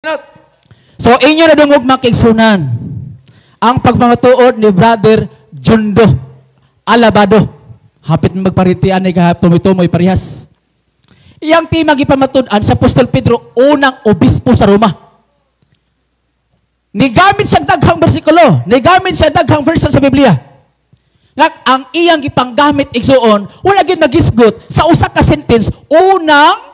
Not. So inyo na dungog makigsunan ang pagmamatuod ni Brother Jundo Alabado. Hapit magparitian ay kahap tumitumoy parihas. Iyang timang ipamatudan sa Apostol Pedro, unang obispo sa Roma. Nigamit sa daghang bersikulo, nigamit sa daghang verse sa Biblia. Ngak ang iyang ipanggamit igsuon, wala gyud nagisgot sa usa ka sentence, unang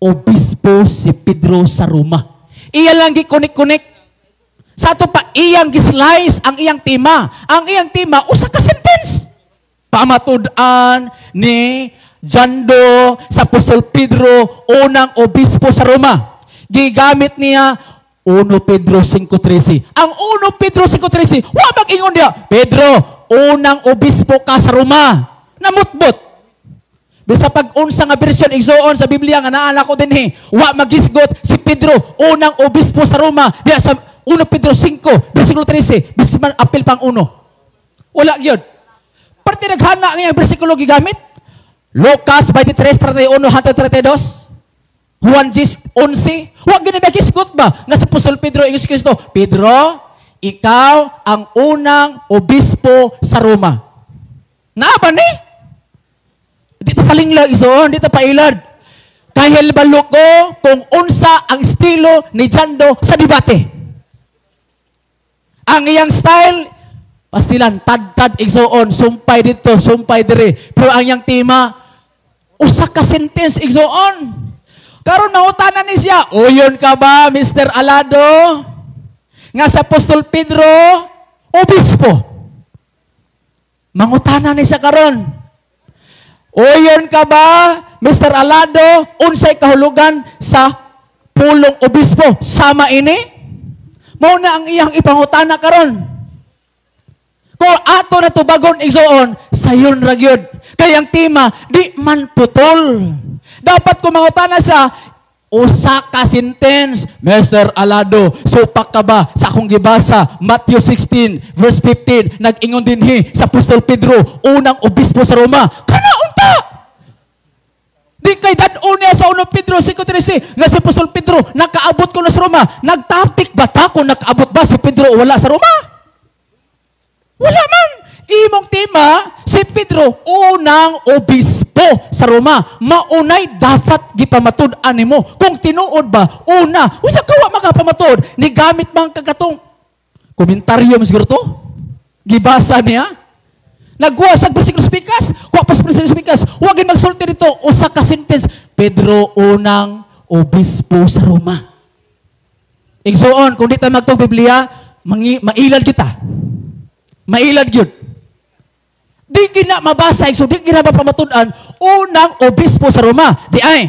obispo si Pedro sa Roma. Iya lang gikunik-kunik. Sa ato pa, iyang gislice ang iyang tema. Ang iyang tema, usa ka sentence. Pamatudan ni Jando sa Apostol Pedro, unang obispo sa Roma. Gigamit niya 1 Pedro 5:13. Ang 1 Pedro 5:13, wa mag-ingon niya, Pedro, unang obispo ka sa Roma. Namutbot. Bisa pag-unsa nga version igsuon sa Biblia nga naala ko dinhi, wa magisgot si Pedro unang obispo sa Roma. Diya sa 1 Pedro 5 bersikulo 13, bisan man apil pang 1. Wala gyud. Parte naghana nga bersikulo gigamit. Lucas 23:31-32. Juan 11. Wa gyud magisgot ba nga sa Apostol Pedro ing Kristo, Pedro, ikaw ang unang obispo sa Roma. Naa ba ni? Dito palinglag isoon, dito pailad. Kahil balok ko kung unsa ang estilo ni Jando sa debate. Ang iyang style, pastilan, tad-tad igsoon, sumpay dito, sumpay dire. Pero ang iyang tema, usa ka sentence igsoon. Karon mangutanan ni siya, uyon ka ba, Mr. Alado? Nga sa Apostol Pedro, obispo. Mangutanan ni siya karon. Uyon ka ba, Mr. Alado, unsay kahulugan sa pulong obispo? Sama ini? Mao na ang iyang ipangutana karon. Kung ato na tubagon igsoon, sayon ra gyud. Kay ang tema, di man putol. Dapat kung mangutana sa usa ka sentence, Mr. Alado, supak ka ba sa akong gibasa, Matthew 16, verse 15, nag-ingon dinhi sa Apostol Pedro, unang obispo sa Roma. Kana unta! Di kay dadon niya sa 1 Pedro 5:13, nga si Apostol Pedro, nakaabot ko na sa Roma. Nagtapik ba ta kung nakaabot ba si Pedro o wala sa Roma? Wala man. Imong tema, si Pedro, unang obispo sa Roma. Maunay dapat gipamatud-an nimo. Kung tinuod ba, una, unya kawa makapamatud, ni gamit bang kagatong komentaryo mo siguro to? Gibasa niya? Nagkuha sa bersikulo spikas, kuha pa sa bersikulo spikas, huwag magsulti dito, usa ka sentence, Pedro, unang obispo sa Roma. Igsoon, kung di tayo magtong Biblia, mailad kita. Mailad yun. Di gina mabasa, so di gina mapamatud-an, unang obispo sa Roma. Di ay,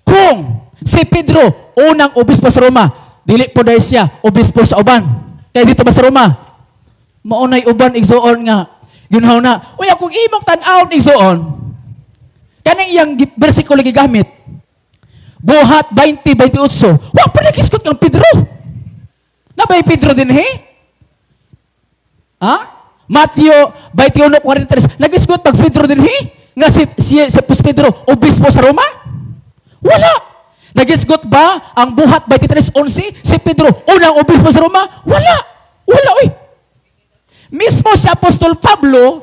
kung si Pedro, unang obispo sa Roma, dili po dahil siya, obispo sa uban. Kaya dito ba sa Roma? Maunay uban, igsoon nga, ginaw na, uya, kung imong tan-out, igsoon, kanang iyang bersikulo gigamit, Buhat 20:28, wag pa nagiskot ng Pedro. Nabay Pedro din, he? Ha? Matthew 21:43, nagisgot pag Pedro din nga si Pedro obispo sa Roma? Wala. Nagisgot ba ang Buhat 23:11 si Pedro unang obispo sa Roma? Wala. Wala oy. Mismo si Apostol Pablo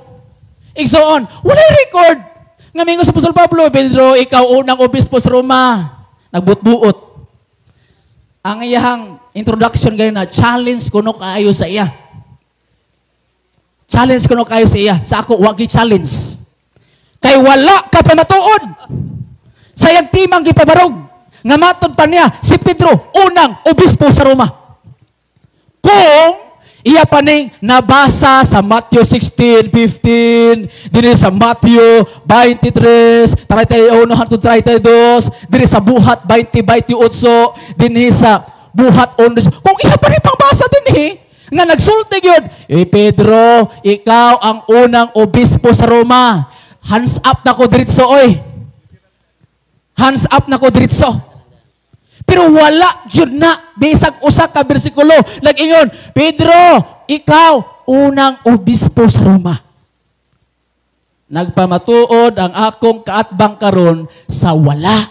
igsoon, wala record nga mingo sa Apostol Pablo, Pedro, ikaw unang obispo sa Roma. Nagbut-buot. Ang iyang introduction gayon na challenge kuno kaayo sa iya. Challenge ko no kayo sa iya. Sa ako, wag i-challenge. Kay wala ka pa matuod. Sayang timang gipabarog. Nga matod pa niya, si Pedro, unang obispo sa Roma. Kung iya pa ning nabasa sa Matthew 16:15, din sa Matthew 23:31-32, din sa Buhat 20:28, din sa Buhat 11. Kung iya pa rin pangbasa din nga nagsulti yun, Pedro, ikaw ang unang obispo sa Roma. Hands up na ko diritso, oy. Hands up na ko diritso. Pero wala yun na, bisag usa ka bersikulo, nag-ingon, Pedro, ikaw unang obispo sa Roma. Nagpamatuod ang akong kaatbang karon sa wala.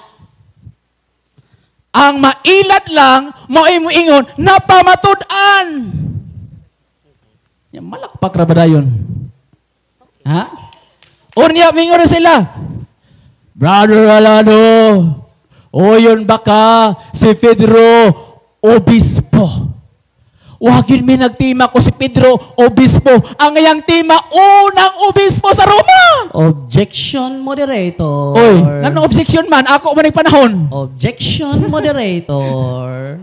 Ang mailat lang, moingon, napamatud-an. Yan, malakpak ra ba dayon? Ha? Unya, mingon na sila. Brother Alado, o yun baka si Pedro Obispo. Wagin mi nagtima ko si Pedro Obispo. Ang iyang tima, unang obispo sa Roma. Objection, moderator. Oy, nanong objection man? Ako man panahon. Objection, moderator.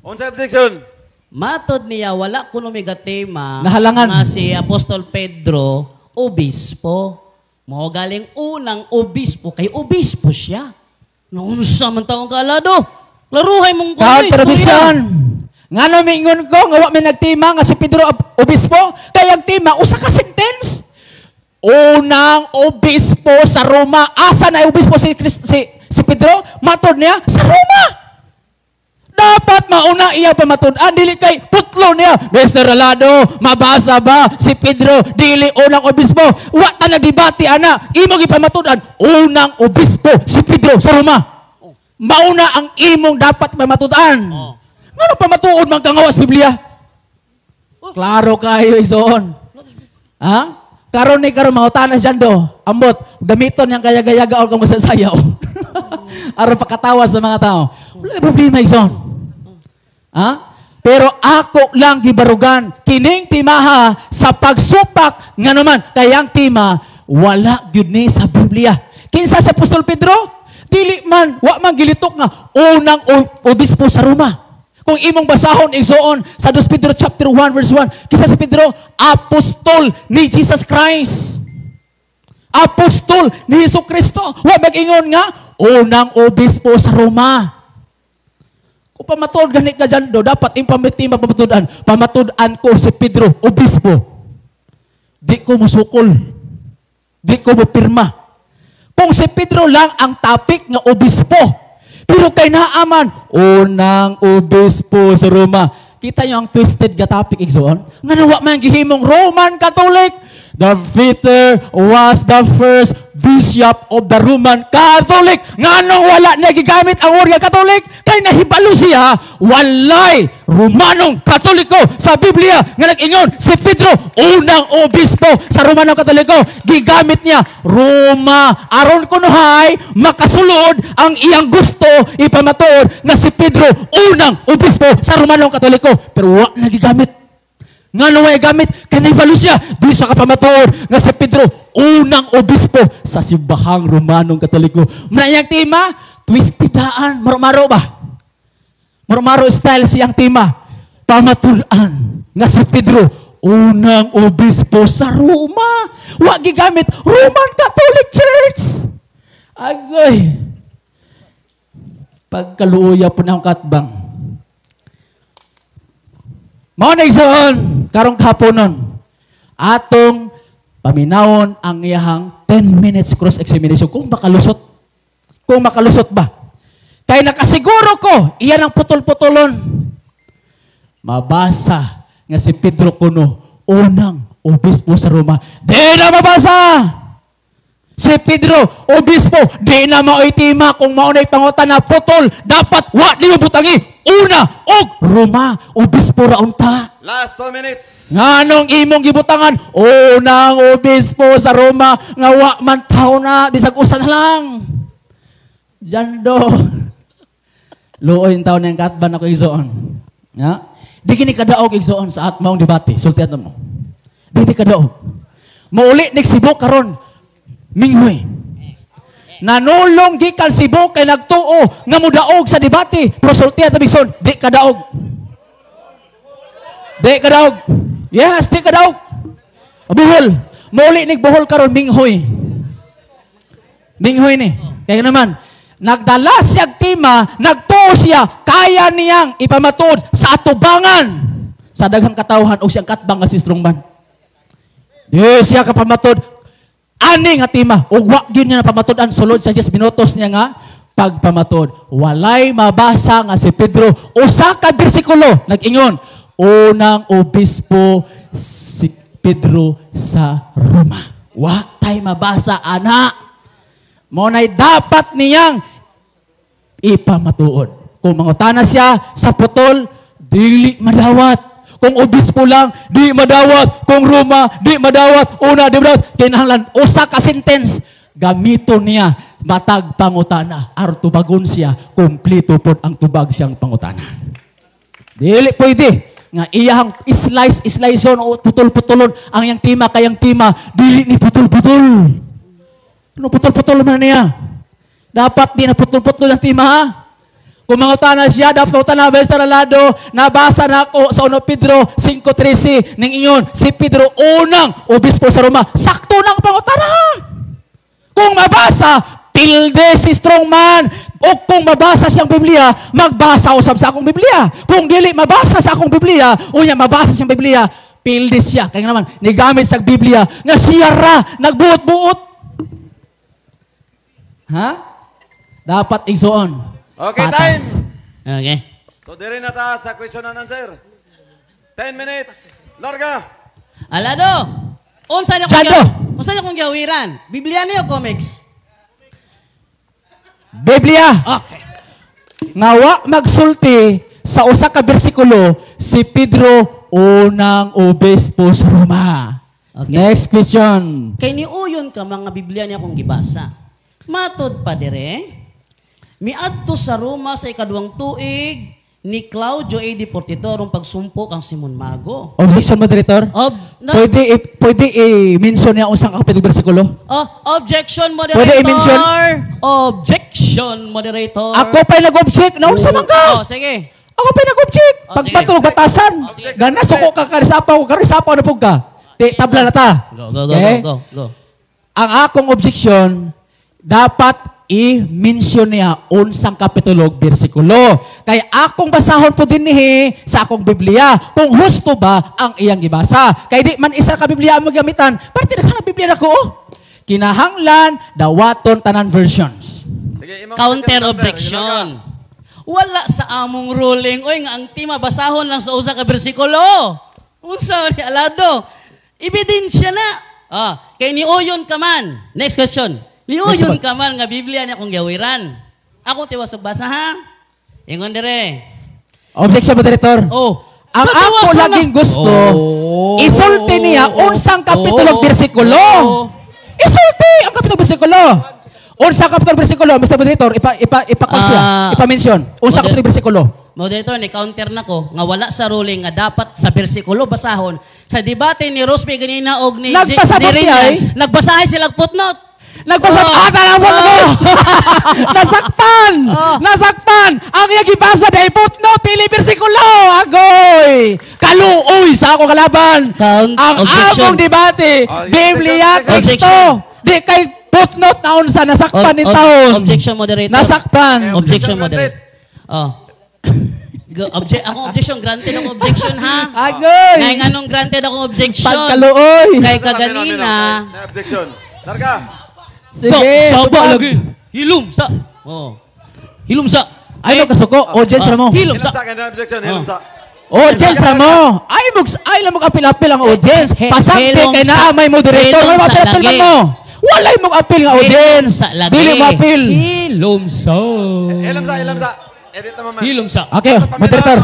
Unsa objection? Matod niya, wala kuno miga tema Nahalangan. nga si Apostol Pedro, obispo. Mo galing unang obispo, kay obispo siya. Noon sa man taong kalado. Laruhay mong Tradisyon. Nga no mingon ko, nga wa may nagtima nga si Pedro Obispo, kayang tima, usa ka sentence. Unang obispo sa Roma. Asa na obispo si Pedro? Matod niya, sa Roma. Dapat mauna iya pamatud-an, dili kay putlo niya. Mr. Alado, mabasa ba si Pedro dili unang obispo? Wa ta nagdebate ana, imong ipamatud-an, unang obispo si Pedro sa Roma. Mauna ang imong dapat pamatud-an. Ngano pamatuod man kangawas Biblia? Klaro kayo isoon. Ha? Karon ni karon mangutanas dyan do. Ambot, gamiton yang kaya-gayaga o kang masasayaw. Aron pakatawa sa mga tao. Wala problema isoon. Ha? Pero ako lang gibarugan kining timaha sa pagsupak nga naman kayang tima wala gyud ni sa Biblia. Kinsa sa Apostol Pedro? Dili man, wa man gilitok nga unang obispo sa Roma. Kung imong basahon igsoon sa 2 Pedro chapter 1 verse 1, kisa si Pedro apostol ni Jesus Christ. Apostol ni Jesucristo. Wa mag-ingon nga unang obispo sa Roma. Kung pamatuod gani ka dyan do, dapat impamitima pamatudan. Pamatudan ko si Pedro obispo. Di ko musukol. Di ko mupirma. Kung si Pedro lang ang topic nga obispo, pero kay naaman, unang obispo sa Roma. Kita nyo ang twisted nga topic, igsoon? Nga nawa man gihimong Roman Catholic. The Peter was the first bishop of the Roman Catholic. Nga nung wala nagigamit ang word nga Catholic, kay nahibalo siya, walay Romanong Katoliko sa Biblia. Nga nag-ingon, si Pedro, unang obispo sa Romanong Katoliko. Gigamit niya, Roma. Aron kunuhay, makasulod ang iyang gusto ipamatuod na si Pedro, unang obispo sa Romanong Katoliko. Pero wala nagigamit. Nga naway gamit, kanibalo siya, di sa kapamatuod, nga si Pedro, unang obispo sa simbahang Romanong Katoliko. Manayang tema, twistidaan, maro-maro ba? Maro-maro style siyang tema, pamatulan, nga si Pedro, unang obispo sa Roma. Wa gigamit, Roman Catholic Church. Agoy. Pagkaluoya po ng katbang. Mao na igsoon, karong kahaponon, atong paminawon ang iyahang 10 minutes cross-examination. Kung makalusot ba? Kaya nakasiguro ko, iyan ang putol-putulon. Mabasa nga si Pedro kuno, unang obispo sa Roma. Di na mabasa! Si Pedro, obispo, di na maitima kung maunay pangutan na putol. Dapat, wa di mo butangi. Una, og Roma, obispo raunta. Last 2 minutes. Nganong imong gibutangan, unang obispo sa Roma, nga wa man tao na, bisag usan lang. Jando. Luoy taon na yung katban ako igsoon. Ya? Di kini kadaog igsoon sa atmaong debate. Sultihan mo. Di kadaog. Mauli ni Cebu karon. Minghoy. Nanulong gikan Cebu kay nagtuo nga mudaog sa debate. Pero sultihan tabison, di kadaog. Di kadaog. Yes, di kadaog. Bohol. Mauli ni Bohol karon Minghoy. Minghoy ni. Kaya naman, nagdala siya tima, nagtuo siya, kaya niyang ipamatud sa atubangan sa daghang katawhan o siyang katbang nga si Strongman. Di siya kapamatud. Ani nga tima, o wag yun niya napamatudan, sulod sa 10 minutos niya nga, pagpamatod. Walay mabasa nga si Pedro, usa ka bersikulo, nag-ingon, unang obispo si Pedro sa Roma. Wa tay mabasa, ana. Monay dapat niyang ipamatuod. Kung mangutana siya sa putol, dili madawat. Kung obispo lang, di madawat. Kung Roma, di madawat. Una, di madawat. Kinahanglan, usa ka sentence, gamito niya, matag pangutana. Aron tubagon siya, kumplito po ang tubag siyang pangutana. Dili pwede. Nga iyang slice-on o putol-putolon ang iyang tima kayang tima. Dili ni putol-putol. Ano putol-putol man niya? Dapat di na putol-putol ang tima, ha? Kung mangutana siya, dapat na Mr. Alado, nabasa na ako sa 1 Pedro 5:13 ning inyon, si Pedro unang obispo sa Roma. Sakto nang pangutana. Kung mabasa, pilde si strong man. O kung mabasa siyang Biblia, magbasa usab sa akong Biblia. Kung dili mabasa sa akong Biblia, unya mabasa siyang Biblia, pilde siya. Kaya naman, nigamit sa Biblia, nga siya ra, nagbuot-buot. Ha? Dapat igsoon. Okay, Patas. time. Okay. So, diri na ta sa question and answer. 10 minutes. Larga. Alado, unsa na Jado. kong gawiran? Biblia niyo comics. Biblia. Okay. Ngawa magsulti sa usa ka bersikulo si Pedro unang obispo sa Roma. Okay. Next question. Kay niuyon ka mga Biblia niya akong gibasa. Matod pa dire, miadto sa Roma sa ikaduhang tuig ni Claudio AD 42 rong pagsumpok ang Simon Mago. Objection, moderator? Pwede i-mention niya usang kapitong bersikulo? Objection, moderator. Pwede i-mention? Objection, moderator. Ako pa'y nag-object. Naunsa man ka? Sige. Ako pa'y nag-object. Oh, Pagpatulog sige. batasan. sige. Gana, suko ka karisapaw na po ka. Tabla na ta. Go. Okay? Ang akong objection, dapat i-mention niya unsang kapitulog bersikulo. Kaya akong basahon po din sa akong Biblia. Kung husto ba ang iyang gibasa. Kaya di man isa ka Biblia ang magamitan. Parte na ka na Biblia na ko. Kinahanglan, dawaton tanan versions. Sige, imong Counter question, objection. Wala sa among ruling. Oy, nga ang tima basahon lang sa usa ka bersikulo. Unsa ni Alado? Ebidensya na. Kay niuyon ka man. Next question. Niuyon ka man nga Biblia niya kung gawiran. Ako tiwasog basa ha. Ingon dire. Objection, moderator. Ang ako laging gusto, isulti niya unsang kapitulog bersikulo. Isulti ang kapitulog bersikulo. Unsang kapitulog bersikulo, Mr. Moderator, ipa-mention. Unsang kapitulog bersikulo. Moderator, ni counter na ko nga wala sa ruling nga dapat sa bersikulo basahon. Sa debate ni Rosby ganina og ni Nagpasabot niya, nagbasahay sila footnote. Nasaktan! Nasaktan! Ang iyang ibasa na footnote, tili bersikulo! Agoy! Kaluoy sa akong kalaban! Ang akong debate, Biblia, teksto! Di kay footnote na unsa nasakpan ni taon. Objection, moderator. Nasakpan. Objection, moderator. Akong objection, granted akong objection, ha? Agoy! Kaya nga nung granted akong objection. Pagkaluoy! Kaya kaganina. Objection. Larga. Sige, Saba lagi. Hilom sa. Hilom sa. Ay, kasuko. Audience na mo. Hilom sa. Objection. Hilom sa. Audience na mo. Ay lang mag-apil-apil ang audience. Pasante kay na may moderator. May mag-apil lang mo. Walay mag-apil ng audience. Dili mag-apil. Hilom sa. Hilom sa. Edit naman. Hilom sa. Okay, moderator.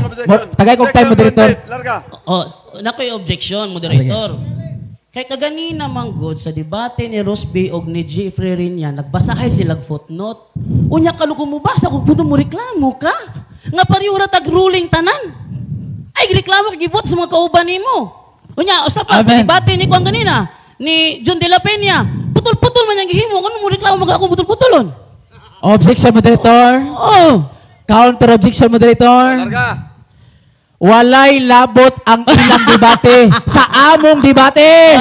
Tagay kong time, moderator. Larga. Nakoy objection, moderator. Kay kaganina man good sa debate ni Rosby og ni Jeffrey Rinya, nagbasahay silang footnote. Unya kalugo mo basa kung puno mo reklamo ka. Nga pariura tag ruling tanan. Ay reklamo kay gibot sa mga kauban nimo. Unya usa pa sa debate ni kuan ganina ni John de la Peña. Putol-putol man yang gihimo kuno mo reklamo mag ako putol-putolon. Objection, moderator. Counter objection, moderator. Larga. Walay labot ang ilang debate sa among debate.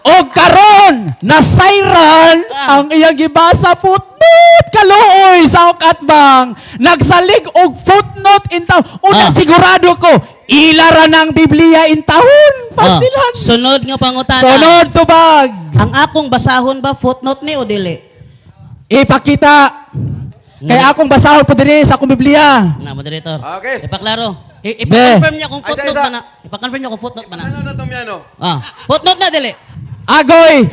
O karon nasayran ang iyang gibasa footnote kaluoy sa katbang nagsalig og footnote in taon. Una sigurado ko ilara ng Biblia in taon. Pastilan. Sunod nga pangutana. Sunod tubag. Ang akong basahon ba footnote ni o dili? Ipakita. Kaya akong basahon po diri sa akong Biblia. Na moderator. Okay. Ipaklaro. Ipa-confirm niya kung footnote Isa. ba na. Ipa-confirm niya kung footnote ba na. Ano na itong yan, Footnote na dili. Agoy!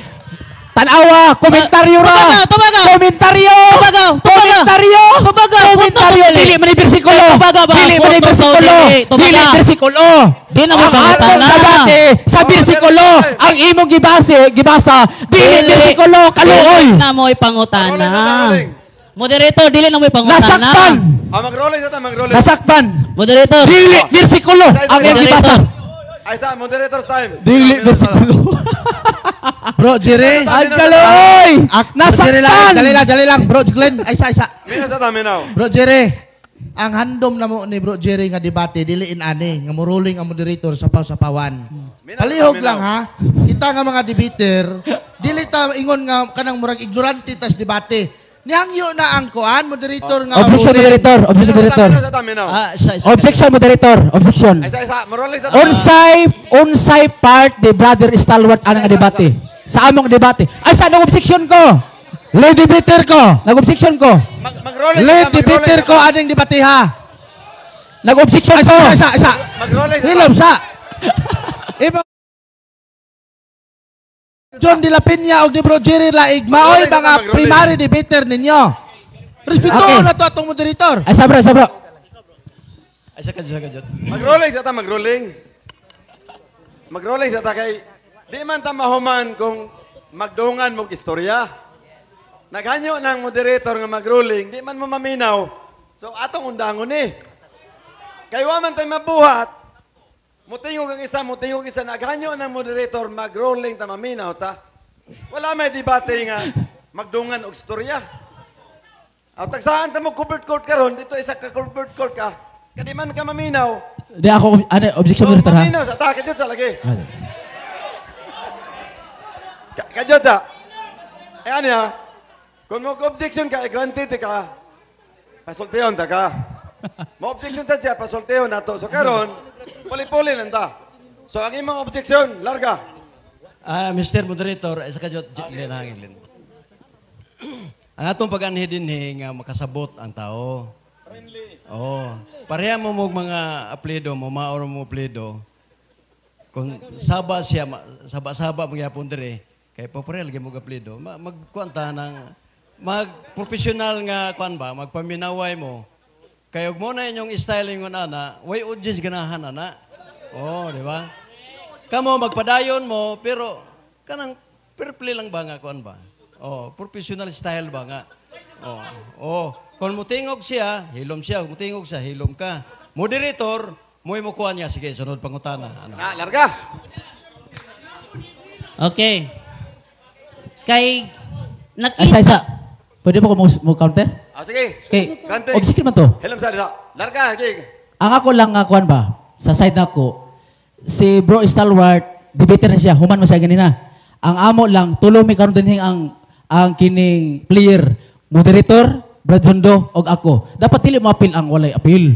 Tanawa, komentaryo ra. Tubaga. Komentaryo. Tubaga. Komentaryo. Tubaga. Komentaryo. Dili man yung bersikulo. Tubaga ba? Dili man yung Tubaga. bersikulo. Tubaga. Dili bersikulo. Di na mo Ang pangutana. atong debate sa bersikulo. Ang imong gibasa. Dili bersikulo. Kaluoy. Na mo ipangutana. Rolling. Moderator, dili na mo ipangutana. Nasaktan. Mag-rolling sa ta, mag-rolling. Nasaktan. Moderator. Dili bersikulo. Ang imong gibasa. Ay sa, moderator's time. Dili bersikulo. Bro, Jerry. Ang kaluoy. Jerry lang. Nasaktan. Dali lang. Bro, Glenn. Ay, isa. Minus sa ta, minaw. Bro, Jerry. Ang handom na mo ni Bro Jerry nga debate, diliin ani, nga muruling ang moderator sa paw-sapawan. Palihog lang ha. Kita nga mga debater, dili ta ingon nga kanang murag ignorante tas debate. Nihangyo na ang kuan, moderator nga Objection, ruling. moderator. Objection, moderator. Minus sa ta, minaw. Objection, moderator. Objection. Ay sa, mag-rolling sa ta. Unsay part the brother stalwart ang nga debate. Sa among debate. Ay, sa nag-objection ko? Lead debater ko. Nag-objection ko. Mag-rolling Lead sa ta, debater ko aning debate ha. Nag-objection ko. Isa. Mag-rolling sa ta. Hilom sa. Iba John de la Peña o ni Bro Jerry Laig, maoy mga primary debater ninyo. Respeto Okay. na to atong moderator. Ay, sabra. Mag-rolling sa ta, mag-rolling. Mag-rolling sa ta kay di man ta mahuman kung magdungan mo istorya. Naghanyo ng moderator nga mag-rolling, di man mo maminaw. So atong undangon ni. Kay wa man tayo mabuhat. Mutingog ang isa, naghanyo ng moderator mag-rolling ta maminaw ta. Wala may debate nga magdungan og istorya. Aw tagsaan ta mo covered court karon, dito isa ka covered court ka. Kadi man ka maminaw. Di ako, objection, moderator ha? Maminaw sa ta, kadyot sa lagi. Kadyot sa. Eh ano ya? Kung mag-objection ka, granted ka, pasultiyon ta ka. Ma-objection sa siya, pasultiyon na to. So karon, puli-puli lang ta. So ang imong objection, larga. Mr. Moderator, isa ka jot linahangin. Ang atong pag-anhidinhi nga makasabot ang tao. Oh, pareha mo mga apelyido mo, maor mo apelyido. Kung saba magyapon dire, kay pareha lagi mo apelyido, magkuanta ng magprofessional nga kuan ba, magpaminaway mo. Kay ug mo na inyong styling ngon ana, way audience ganahan ana. Oh, di ba? Kamo magpadayon mo pero kanang fair play lang ba nga kuan ba? Oh, professional style ba nga? Oh. Kung mutingog siya, hilom siya. Kung mutingog siya, hilom ka. Moderator, mo kuha niya. Sige, sunod pangutana. Ano? Larga. Okay. Kay Ay, isa. nakita. Pwede mo ko mo-counter? Sige. Okay. Gante. Objection man to. Hilom sa dito. Larga, gig. Ang ako lang nga kuan ba, sa side nako, si Bro Stalwart, debater na siya, human mo siya ganina. Ang amo lang, tulo mi karon dinhing ang kining player, moderator, Brad Hondo, og ako. Dapat dili mo appeal ang walay appeal.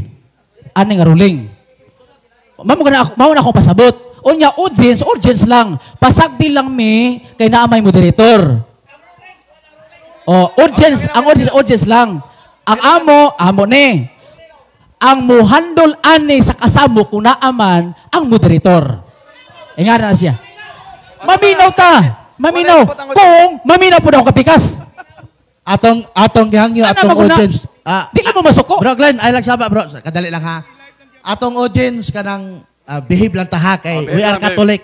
Ani nga ruling. Mao na ako pasabot. Unya audience lang. Pasagdi lang mi kay naa may moderator. Audience lang. Ang amo ni. Ang muhandol ani sa kasamo kung naaman ang moderator. Ingana na siya. Maminaw ta. Maminaw. Kung maminaw po na ako kapikas. Atong gihangyo Ano, atong maguna- audience. Di ka mo masuko. Bro Glenn, ay lang saba bro. Kadali lang ha. Atong audience kanang behave lang ta ha kay behave we are lang, behave. Catholic.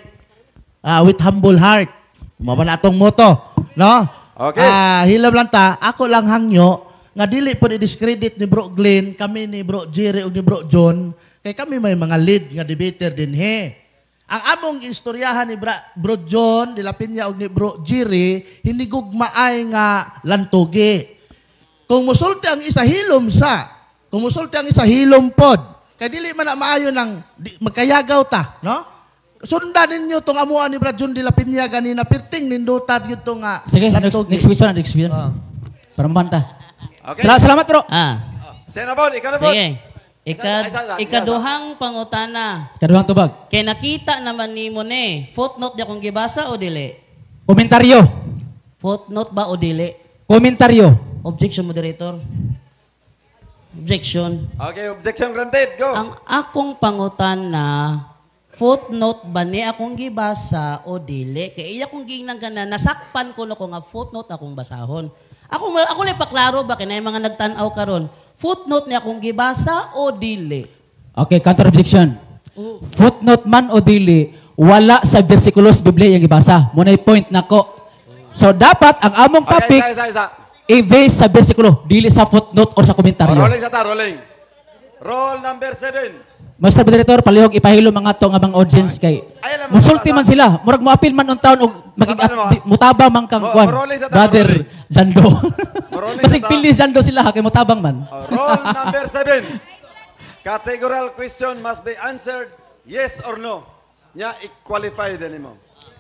With humble heart. Mao man atong motto, no? Okay. Hilom lang ta. Ako lang hangyo nga dili po i-discredit ni Bro Glenn, kami ni Bro Jerry ug ni Bro John kay kami may mga lead nga debater din he. Ang among istoryahan ni Bro John de la Peña ug ni Bro Jerry hinigugmaay nga lantugi. Kung musulti ang isa hilom sa, kung musulti ang isa hilom pod, kay dili man na maayo ng magkayagaw ta, no? Sundan ninyo tong amuan ni Bro John de la Peña ganina perting nindutan yun tong Sige, next question. Para mabanta. Okay. Salamat bro. Senabot, ikaw na po. Sige. Ikaduhang pangutana. Kaduhang tubag. Kay nakita naman ni mo ni. Footnote di akong gibasa o dili? Komentaryo. Footnote ba o dili? Komentaryo. Objection, moderator. Objection. Okay, objection granted. Go. Ang akong pangutana, footnote ba ni akong gibasa o dili? Kaya iya kong ginang na nasakpan ko na ko nga footnote akong basahon. Ako lang paklaro ba kaya mga nagtanaw karon? Footnote ni akong gibasa o dili? Okay, counter objection. Oh. Footnote man o dili, wala sa bersikulo sa Biblia yung ibasa. Muna'y point nako. So dapat ang among topic Isa. i-base sa bersikulo, dili sa footnote or sa komentaryo. Rolling sa ta, rolling. Roll number 7. Master Moderator, palihog ipahilo mga to nga mga audience kay Ay, alam mo, musulti man sila. Murag mo appeal man on taon og mutaba man kang kwan. Marolay sa taon, Brother Marolay. Jando. Marolay Basig sa taon. pili Jando sila ha, kay mutabang man. Roll number 7. Categorical question must be answered yes or no. Nya i-qualify din mo.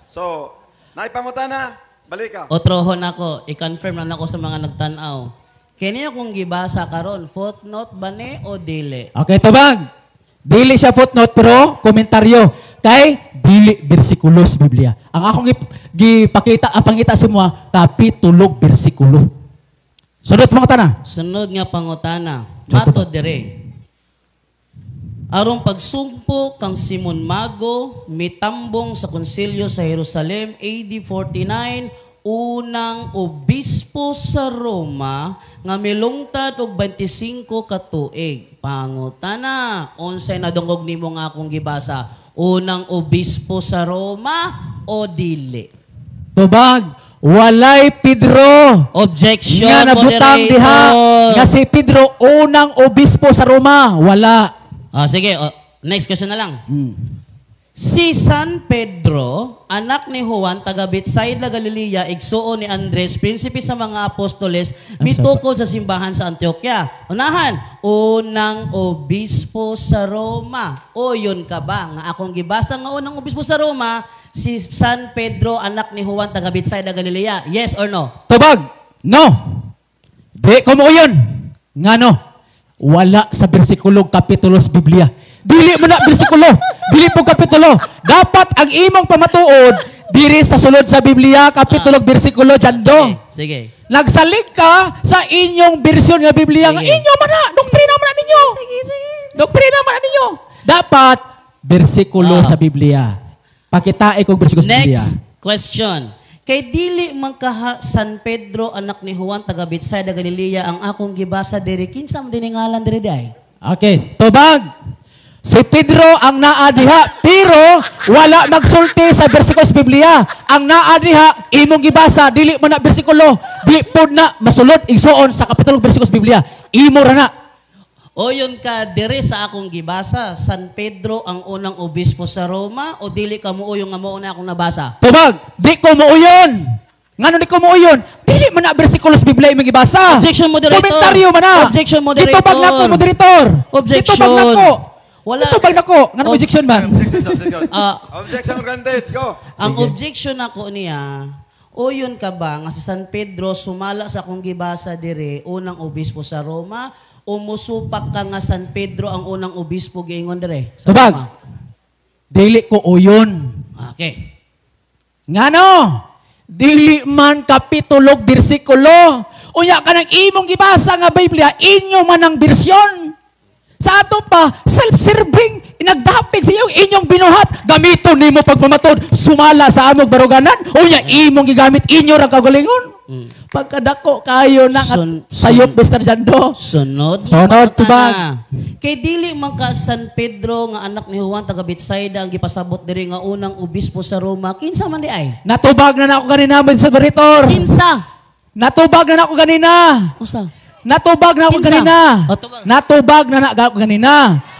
So, naipamuta na, balik ka. Otrohon ako, i-confirm lang ako sa mga nagtanaw. Kini akong gibasa karon, footnote ba ni o dili? Okay, tubag. Dili siya footnote pero komentaryo kay dili bersikulo sa Biblia. Ang akong gipakita ang pangita sa mga kapitulo bersikulo. Sunod mga tana. Sunod nga pangutana, mato dire. Arong pagsumpo kang Simon Mago, mitambong sa konsilyo sa Jerusalem, AD 49, unang obispo sa Roma, nga milungtad og 25 ka tuig. Pangutana, unsay nadungog nimo nga akong gibasa? Unang obispo sa Roma o dili? Tubag, walay Pedro. Objection, Nga nabutang diha nga moderator. si Pedro unang obispo sa Roma. Wala. Sige, next question na lang. Si San Pedro, anak ni Juan, taga Betsaida, Galilea, igsuon ni Andres, prinsipe sa mga apostoles, mitukod sa simbahan sa Antioquia. Unahan, unang obispo sa Roma. O yun ka ba? Nga akong gibasa nga unang obispo sa Roma, si San Pedro, anak ni Juan, taga Betsaida, Galilea. Yes or no? Tubag, no. Di ko mo yun. Nga no. Wala sa bersikulo kapitulo sa Biblia. Dili mo na bersikulo. Dili po kapitulo. Dapat ang imong pamatuod diri sa sulod sa Biblia, kapitulo, bersikulo, Jando. Sige. Nagsalig ka sa inyong bersyon ng Biblia. Nga Sige. inyo man na. Doktrina man na ninyo. Doktrina man na ninyo. Dapat bersikulo sa Biblia. Pakitae kong bersikulo sa Biblia. Next question. Kay dili man kaha San Pedro anak ni Juan taga Betsaida Galilea ang akong gibasa diri kinsa man diningalan diri day? Okay, tubag. Si Pedro ang naa diha, pero wala magsulti sa bersikulo sa Biblia. Ang naa diha, imong gibasa, dili man na bersikulo. Di pod na masulod igsuon sa kapitulo bersikulo sa Biblia. Imo ra na. O yun ka diri sa akong gibasa, San Pedro ang unang obispo sa Roma o dili ka mo yung nga mo una akong nabasa? Tubag, di ko muuyon. Ngano di ko muuyon? Dili man na bersikulo sa Biblia imong gibasa. Objection, moderator. Komentaryo man na. Objection, moderator. Ditubag nako, moderator. Objection. Ditubag nako. Wala. Ditubag nako. Ngano objection man? Objection. Ah. Objection granted. Go. Ang Sige. objection ako niya, o yun ka ba nga si San Pedro sumala sa akong gibasa diri unang obispo sa Roma o musupak ka nga San Pedro ang unang obispo giingon dire sa Tubag. Roma? Dili ko uyon. Okay. Ngano? Dili man kapitulo bersikulo. Unya ka ng imong gibasa nga Biblia, inyo man ang bersyon. Sa ato pa, self-serving, inagdapig sa inyong binuhat, gamiton nimo pagpamatod, sumala sa among baruganan, unya imong gigamit, inyo ra kagalingon. Pagkadako kayo na sayop, Mr. Jando. Sunod. Sunod, Pangutana. tubag. Kay dili man ka San Pedro nga anak ni Juan taga Betsaida ang gipasabot diri nga unang obispo sa Roma. Kinsa man di ay? Natubag na ako ganina, Mr. Baritor. Kinsa? Natubag na ako ganina. Usa? Natubag na ako Kinsa? ganina. O, tubag. Natubag na ako ganina.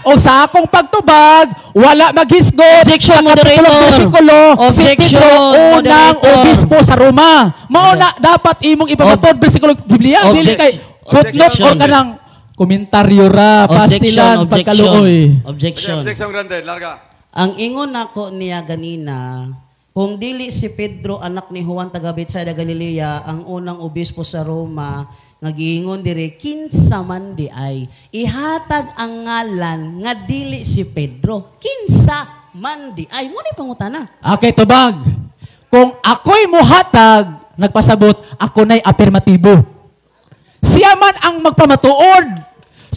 O sa akong pagtubag, wala maghisgot. Objection, Kapitulo, moderator. bersikulo, si Objection, Pedro, unang moderator. obispo sa Roma. Mauna, dapat imong ipamatod, bersikulo, Biblia. Dili kay footnote Objection. or kanang komentaryo ra, pastilan, pagkaluoy. Objection. Objection granted. Larga. Ang ingon nako niya ganina, kung dili si Pedro anak ni Juan taga Betsaida Galilea ang unang obispo sa Roma, nga giingon dire kinsa man di ay ihatag ang ngalan nga dili si Pedro. Kinsa man di ay mo ni pangutana. Okay, tubag. Kung ako'y muhatag, nagpasabot, ako na'y afirmatibo. Siya man ang magpamatuod.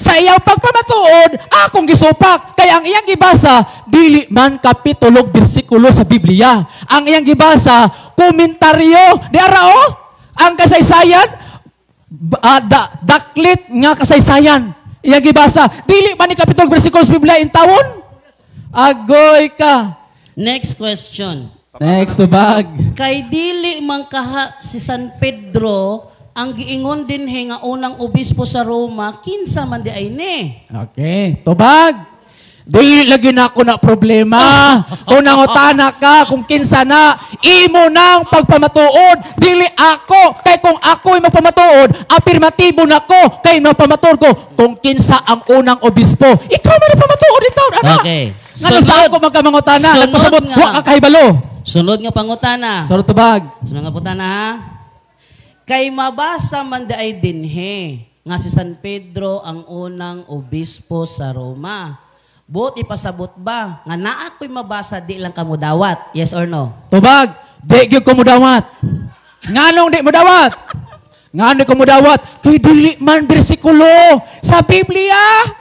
sa iyang pagpamatuod, akong gisupak. Kaya ang iyang gibasa, dili man kapitulo, bersikulo sa Biblia. Ang iyang gibasa, komentaryo. Di arao, ang kasaysayan, daklit nga kasaysayan. Iyang gibasa, dili man ni kapitulo, bersikulo sa Biblia in tawon. Agoy ka. Next question. Next to bag. Kay dili man kaha si San Pedro ang giingon din nga unang obispo sa Roma, kinsa man di ay ni. Okay. Tubag. Dili lagi na ako na problema. Kung nangutana ka, kung kinsa na, imo nang pagpamatuod. Dili ako. Kay kung ako'y magpamatuod, afirmatibo na ko. Kay magpamatuod ko, kung kinsa ang unang obispo. Ikaw man ang pamatuod ito, anak. Okay. Nga sa ako magkamangutana, Sunod nagpasabot, nga. wa ka kahibalo. Sunod nga pangutana. Sorry, tubag. Sunod nga putana ha. Kay mabasa man di ay dinhe nga si San Pedro ang unang obispo sa Roma. Buot ipasabot ba nga naa ko'y mabasa di lang kamo dawat? Yes or no? Tubag, di gyud ko mudawat. Nganong di mudawat? Nganong ko mudawat? Kay dili man bersikulo sa Biblia.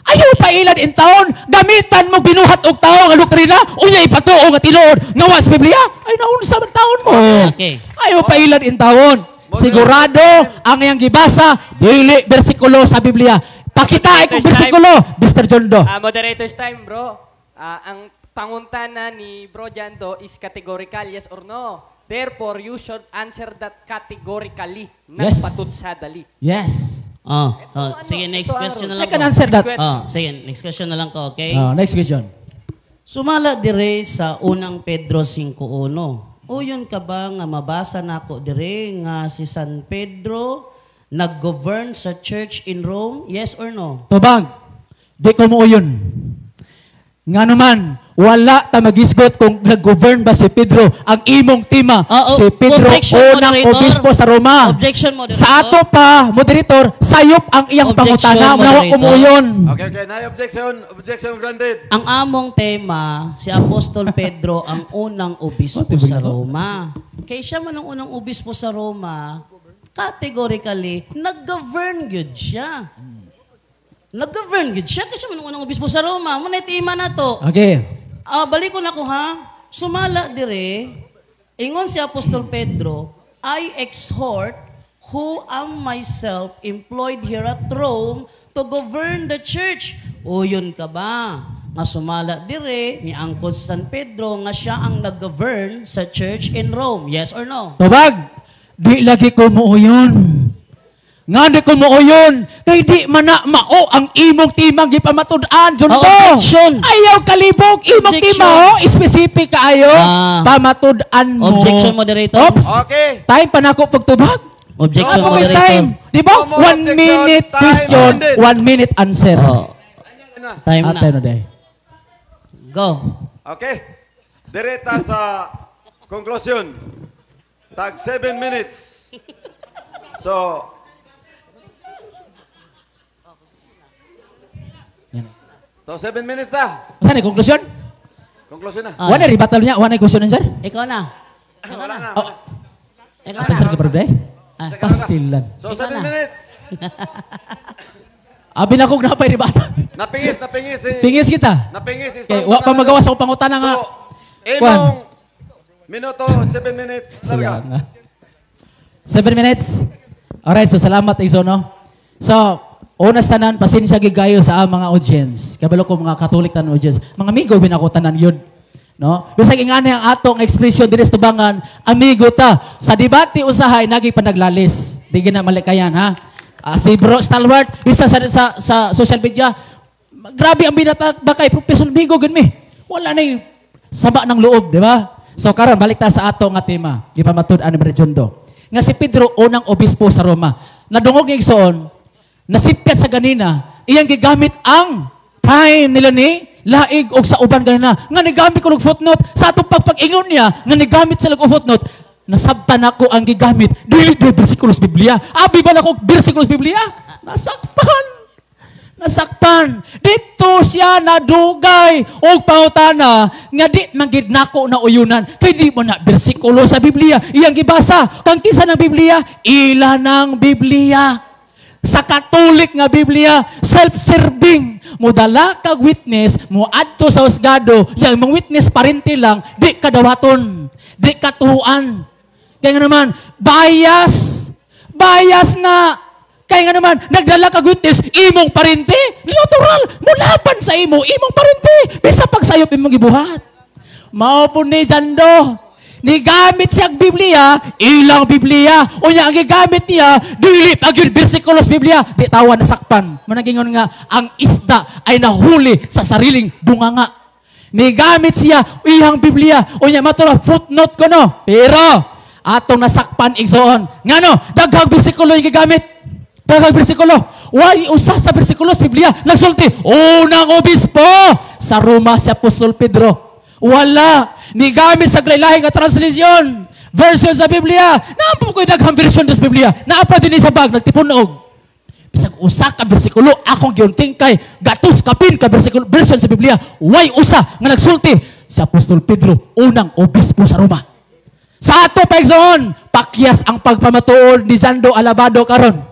Ayaw pa ilan in taon, gamitan mo binuhat og tao nga doktrina, unya ipatuo nga tinuod nga wa sa Biblia. Ay naunsa man taon mo. Okay. Ayaw pa ilan in taon. Sigurado ang iyang gibasa dili bersikulo sa Biblia. Pakita kung bersikulo, Mr. Jondo. Moderator's time, bro. Ang pangutana ni Bro Jando is categorical, yes or no. Therefore, you should answer that categorically. Yes. Nagpatud sa dali. Yes. Sige, next question na I lang can ko. answer that. Sige, next question na lang ko, okay? Next question. Sumala dire sa unang Pedro 5:1. Uyon ka ba nga mabasa nako dire nga si San Pedro nag-govern sa church in Rome? Yes or no? Tubag, di ko mo yun. Nga naman, wala ta magisgot kung nag-govern ba si Pedro. Ang imong tema, si Pedro, Objection, unang moderator. obispo sa Roma. Objection, moderator. Sa ato pa, moderator, sayop ang iyang Objection, pangutana. Nawa moderator. kumuyon. Okay. Na objection. Objection granted. Ang among tema, si Apostol Pedro ang unang obispo sa Roma. Kaya siya man ang unang obispo sa Roma, categorically, nag-govern gyud siya. Nag-govern gyud siya kasi siya man ang unang obispo sa Roma. Muna tema na to. Okay. Balik ko na ko ha. Sumala dire, ingon si Apostol Pedro, I exhort who am myself employed here at Rome to govern the church. O yun ka ba? Nga sumala dire, ni angkol si San Pedro, nga siya ang nag-govern sa church in Rome. Yes or no? Tubag, di lagi ko mo yun. Nga di ko mo yun. Kay di man na mao ang imong timang gipamatud-an, Jondo. Objection. Ayaw kalibog. Imong Objection. tima, specific kaayo. Pamatud-an mo. Objection, moderator. Oops. Okay. Time pa na ako pagtubag. Objection, Ano may moderator. time? Di ba? No more 1 objection. minute Time question, ended. 1 minute answer. Time na. Time na day. Go. Okay. Direta sa conclusion. Tag 7 minutes. So, to 7 minutes na. Saan ay konklusyon? Conclusion na. Ah. Wala rebuttal niya, wala question sir? Ikaw na. Wala na. Oh. Ikaw Apa sir na. ka pero day? Ah. Pastilan. So, Ikaw 7 na. minutes. Abi na kog napay rebuttal. Napingis si... Pingis kita. Napingis Kay wa pa magawa sa pangutana nga. So, imong minuto, 7 minutes. Siya Larga. nga. 7 minutes. Alright, so salamat Isono. So, unas tanan, pasensya gigayo sa mga audience. Kabalo ko mga Katolik tanan audience. Mga amigo binako tanan yun. No? Bisag ingani ang atong expression diri sa tubangan, amigo ta. Sa debate usahay nagi panaglalis. Di gina malikayan ha. Si Bro Stalwart, isa sa social media, grabe ang binata bakay professional bigo gud mi. Wala na yung saba ng loob, di ba? So karon balik ta sa ato nga tema, gipamatud-an ni Bro Jondo. Nga si Pedro unang obispo sa Roma. Nadungog nga igsoon, nasipyat sa ganina, iyang gigamit ang time nila ni laig og sa uban ganina. Nga nigamit ko og footnote sa atong pagpag-ingon niya, nga nigamit sila og footnote. Nasabtan ako ang gigamit. Dili bersikulo sa Biblia. Abi ba ako bersikulo sa Biblia? Nasakpan. Dito siya nadugay og pangutana nga di manggid nako na uyunan. Kay di mo na bersikulo sa Biblia. Iyang gibasa. Kang kisa ng Biblia, ila ng Biblia. sa Katolik nga Biblia, self-serving. Mudala kag witness, mo adto sa husgado, yung mong witness parente lang, di kadawaton, di katuhuan. Kaya nga naman, bias na. Kaya nga naman, nagdala kag witness, imong parente, natural, mulaban sa imong parente, bisa pagsayop imong gibuhat. Mao po ni Jando, ni gamit siya Biblia, ilang Biblia, o niya ang gigamit niya, dili pag-yun bersikulos Biblia, di tawa nasakpan. Managingon nga, ang isda ay nahuli sa sariling bunganga. Ni gamit siya, ihang Biblia, o niya matula, footnote ko no, pero, atong nasakpan igsoon. Nga no, daghang bersikulo yung gigamit. Daghang bersikulo. Why usa sa bersikulo sa Biblia nagsulti, unang obispo sa Roma si Apostol Pedro. Wala. Ni gamit sa lahi nga translation. Version sa Biblia. Naapa ko yung daghang version sa Biblia. Naapa din sa bag, nagtipunog. Bisag usa ka bersikulo, akong giunting kay gatos kapin ka bersikulo, version sa Biblia. Why usa nga nagsulti si Apostol Pedro, unang obispo sa Roma. Sa ato paigsoon, pakyas ang pagpamatuod ni Jando Alabado karon.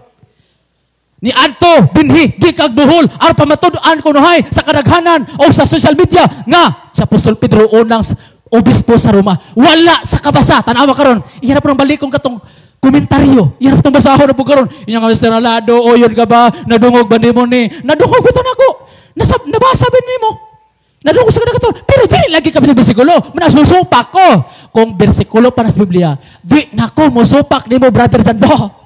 Ni adto binhi di kag buhol ar pamatud-an kunuhay sa kadaghanan o sa social media nga si Apostol Pedro unang obispo sa Roma. Wala sa kabasa. Tanawa karon. Iharap nang balikong katong komentaryo. Iharap tong basahon na karon. Inya nga Mr. Alado, o yun ka ba? Nadungog ba nimo ni? Nadungog ba ako? Nabasa ba nimo? Nadungog sa kadaghanan. Pero di lagi kami ng bersikulo. Manasusupak ko. Kung bersikulo pa na sa Biblia, di nako mo supak nimo brother Jando.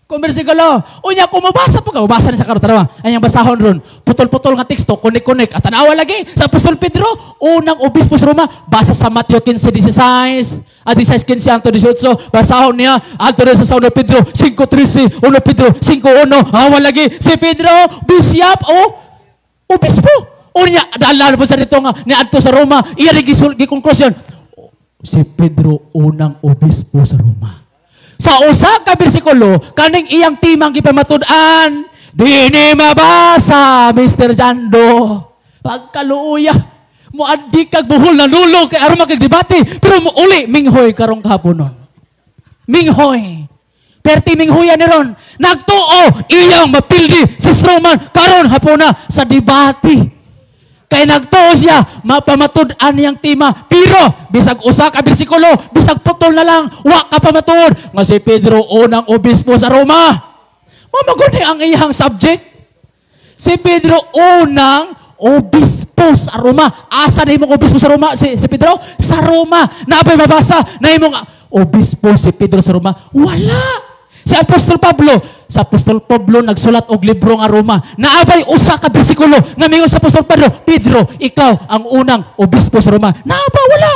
Kung bersikulo, unya kung mabasa po ka, mabasa ni sa karon tanawa. Anyang basahon ron, putol-putol nga teksto, kunik-kunik. At tanawa lagi sa Apostol Pedro, unang obispo sa Roma, basa sa Mateo 15:16, 16:15 hangtod 18, basahon niya, alto rin sa 1 Pedro 5:13, 1 Pedro 5:1, hawa lagi si Pedro, bisyap o obispo. Unya, daalala po sa dito nga, ni adto sa Roma, iya rin gi-conclusion, si Pedro unang obispo sa Roma. Sa usa ka bersikulo, kaning iyang timang gipamatud-an, di ni mabasa, Mr. Jando. Pagkaluuya, muaddi kag buhol na nulog kay aron makigdebate, pero muuli minghoy karong kahaponon. Minghoy. Perti minghoyan ni ron, nagtuo iyang mapildi si Stroman karon hapona sa debate. Kay nagtuo siya, mapamatud-an niyang tima. Pero, bisag usa ka bersikulo, bisag putol na lang, wa ka pamatud. Nga si Pedro, unang obispo sa Roma. Mamaguni ang iyang subject. Si Pedro, unang obispo sa Roma. Asa na imong obispo sa Roma? Si Pedro? Sa Roma. Naabay mabasa na imong obispo si Pedro sa Roma. Wala. Si Apostol Pablo, sa Apostol Pablo nagsulat og libro nga Roma. Naabay usa ka bersikulo nga mingon sa Apostol Pedro, ikaw ang unang obispo sa Roma. Naaba wala.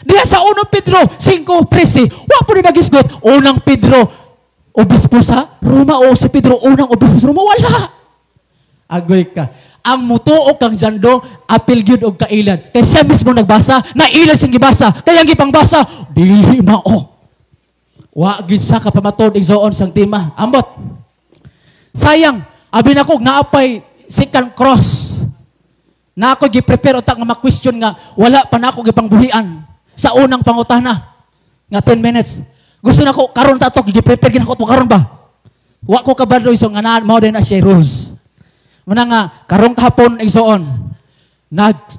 Diya sa 1 Pedro 5:13, wa po ni nagisgot unang Pedro obispo sa Roma o si Pedro unang obispo sa Roma. Wala. Agoy ka. Ang mutuo kang Jando, apil gyud og kailan. Kay siya mismo nagbasa, nailan siyang gibasa, kaya ang gipangbasa, dili mao. Wa gid sa kapamatod igsoon sang tima. Ambot. Sayang, abi nako naapay second cross. Na ako gi-prepare utak nga ma-question nga wala pa na ako gipangbuhian sa unang pangutana nga 10 minutes. Gusto nako karon ta to gi-prepare gid ako karon ba. Wa ko kabadlo iso nga mao din na siya rules. Muna nga karong kahapon igsoon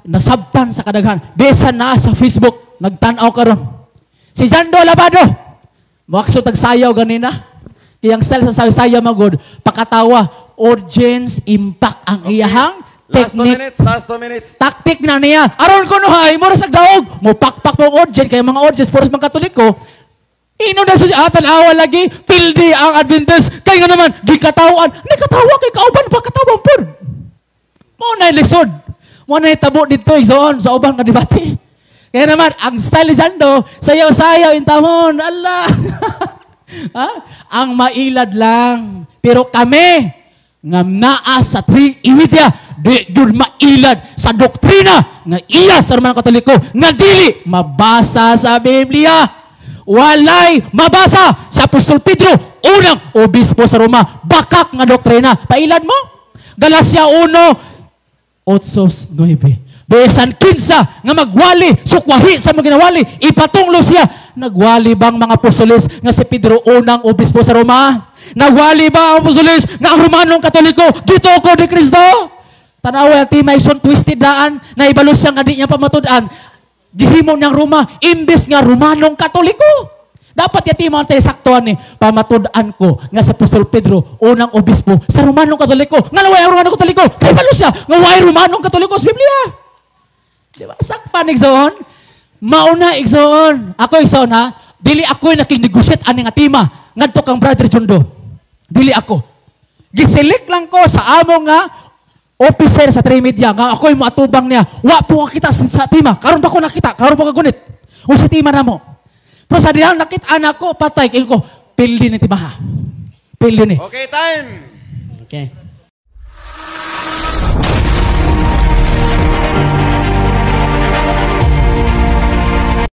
nasabtan sa kadaghan. Bisan na sa Facebook nagtan-aw karon. Si Jando Alabado Wakso tagsayaw ganina. Iyang style sa sayaw magod, pakatawa, audience impact ang iyahang technique. Last 2 minutes. Taktik na niya. Aron ko no hay, mura sa daog. Mo pakpak po audience kay mga audience puros mga Katoliko. Ino na sa atan awa lagi, pildi ang Adventist. Kay nga naman di katawan. Ni katawa kay kauban pa katawang pud. Mo na lisod. Mo na itabo dito igsoon sa ubang nga debate. Kaya naman, ang style ni Jando, sayaw-sayaw, intamon, Allah. Ha? Ang mailad lang. Pero kami, nga naa sa iwidya, di yun mailad sa doktrina, nga iya sa Roman Katoliko, nga dili mabasa sa Biblia. Walay mabasa sa Apostol Pedro, unang obispo sa Roma, bakak nga doktrina. Pailad mo? Galacia 1:8-9. Besan kinsa nga magwali, sukwahi sa mga ginawali, ipatunglo siya. Nagwali bang mga apostoles nga si Pedro unang obispo sa Roma? Nagwali ba ang Apostoles nga ang Romanong Katoliko dito ko ni Kristo? Tanawa ang timay son twisted daan na ibalos siya nga di niya pamatud-an. Gihimo niyang Roma imbes nga Romanong Katoliko. Dapat yati mo tayo saktuan ni pamatud-an ko nga sa Apostol Pedro unang obispo sa Romanong Katoliko. Nga naway ang Romanong Katoliko kay balos siya nga way Romanong Katoliko sa Biblia. Di ba? Sakpan igsoon. Mauna igsoon. Ako igsoon ha. Dili ako nakinegosyate ani nga tima ngadto kang Brother Jondo. Dili ako. Gisilik lang ko sa amo nga officer sa Trimedia nga ako'y moatubang niya. Wa po kita sa tima. Karon pa ko nakita. Karon pa ko gunit. O sa tima na mo. Pero sa dihang nakita anak ko, patay. Kaya ko, pildi ni timaha. Pildi ni. Okay, time. Okay.